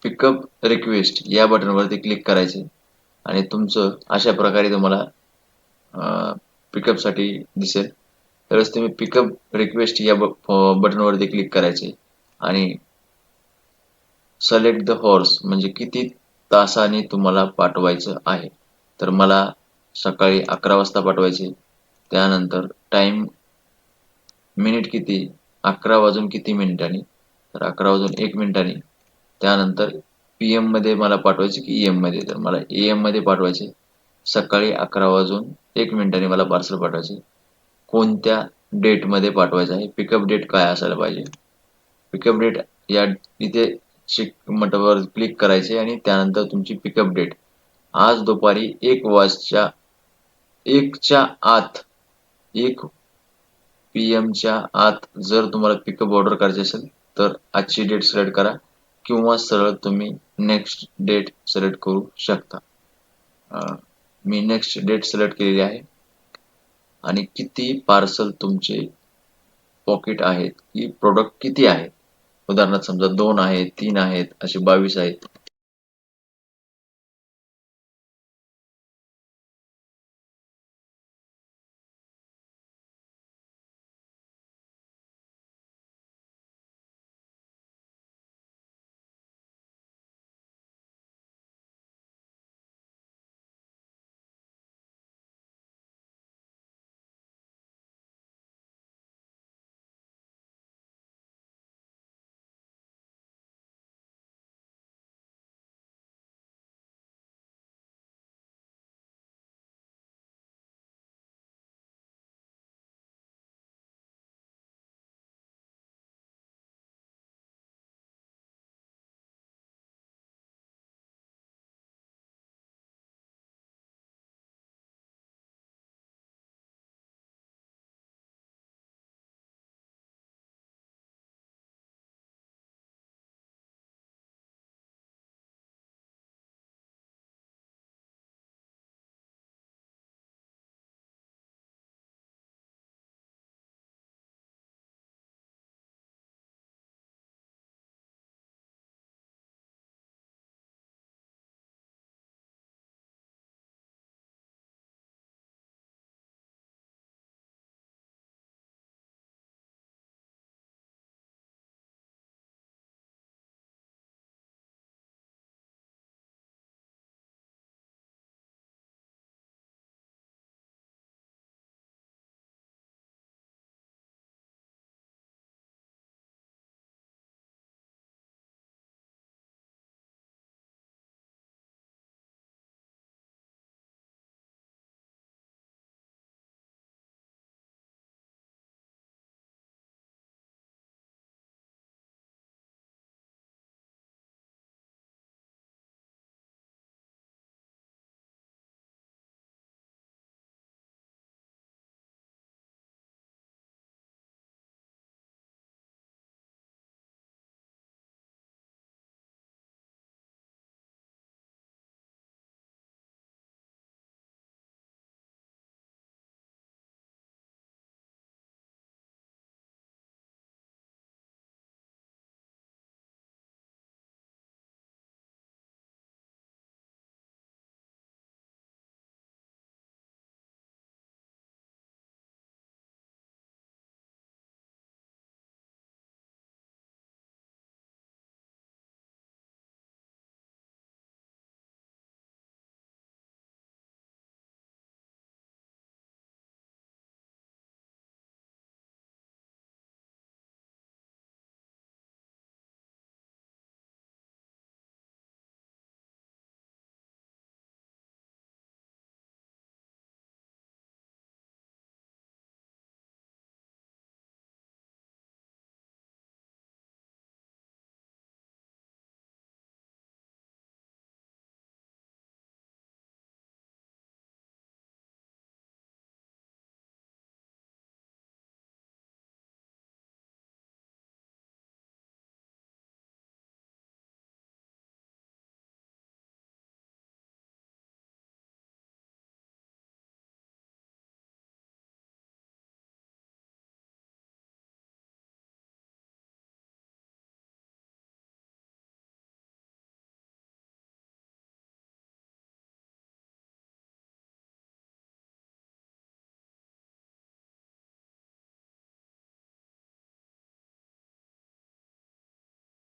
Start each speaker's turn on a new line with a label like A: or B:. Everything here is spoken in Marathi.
A: पिकअप रिक्वेस्ट या बटनवरती क्लिक करायचे आणि तुमचं अशा प्रकारे तुम्हाला पिकअपसाठी दिसेल. त्यावेळेस तुम्ही पिकअप रिक्वेस्ट या बटनवरती क्लिक करायचे आणि सिलेक्ट द हॉर्स म्हणजे किती तासाने तुम्हाला पाठवायचं आहे. तर मला सकाळी 11 वाजता पाठवायचे. त्यानंतर टाइम मिनिट किती 11 वाजून किती मिनिटांनी, तर 11 वाजून 1 मिनिटांनी. त्यानंतर PM मध्ये मला पाठवायचे की EM मध्ये, तर मला AM मध्ये पाठवायचे. सकाळी 11 वाजून 1 मिनिटांनी मला पार्सल पाठवायचे. कोणत्या डेट मध्ये पाठवायचं आहे, पिकअप डेट काय असायला पाहिजे. पिकअप डेट या इथे चेक बटनवर क्लिक करायचे आणि त्यानंतर तुमची पिकअप डेट आज दुपारी 1च्या आत 1 PM च्या आत जर तुम्हाला पिकअप ऑर्डर करायची असेल तर आजची डेट सिलेक्ट करा किंवा सरळ तुम्ही नेक्स्ट डेट सिलेक्ट करू शकता. मी नेक्स्ट डेट सिलेक्ट केलेली आहे आणि किती पार्सल तुमचे पॉकेट आहेत की प्रोडक्ट किती आहेत. उदाहरणार्थ समजा 2 आहेत, 3 आहेत, असे 22 आहेत.